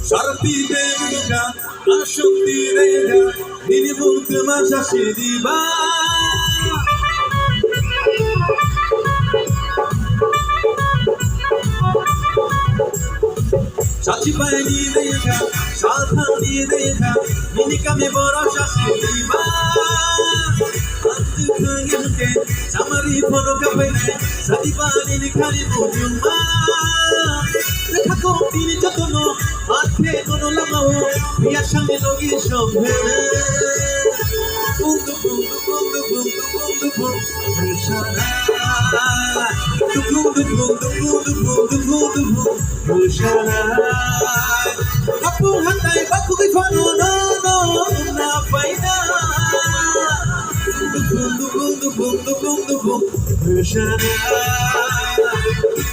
Sarapite muka, ashanti rega, nini mukta masha shiriba. Chachi pani rega, shathani rega, nini kame bora shiriba. Antu kanyante, samari phono kapene, sadipa nini khani mujuma. Rekha ko tini jotono, mathe kono lamao, biya shange logi shobhe. Bundu bundu bundu bundu bundu bundu shana. Bundu bundu bundu bundu bundu bundu shana. Apu hantai baku ki fano no no na faida. Bundu bundu bundu bundu bundu shana.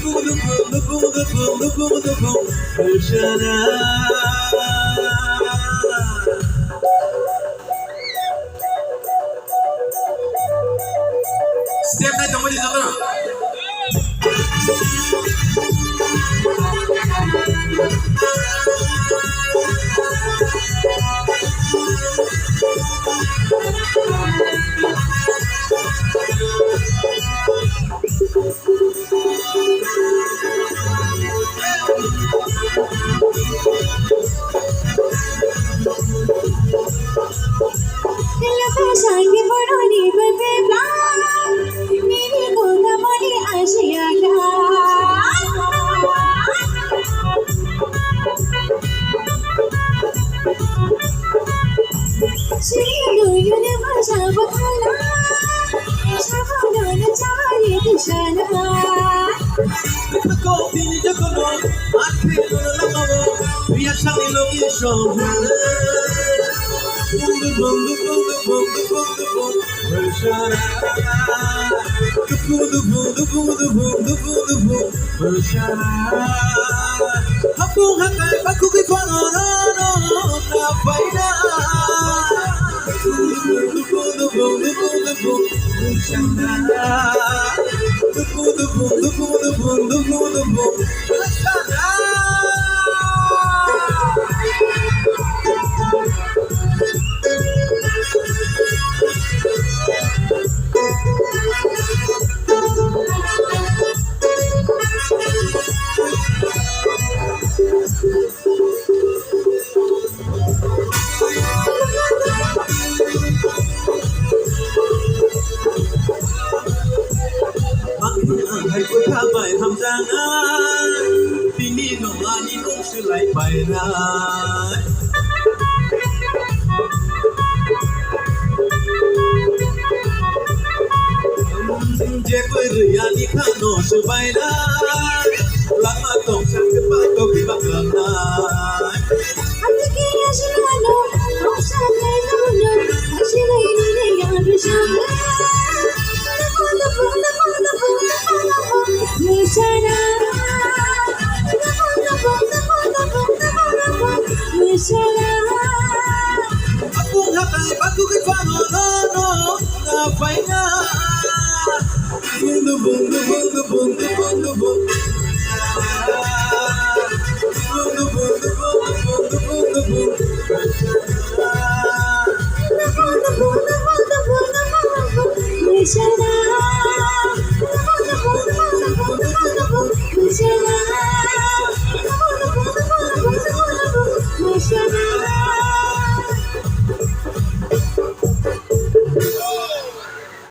Bundu bundu bundu bundu bundu bundu shana. Step naik kembali sana.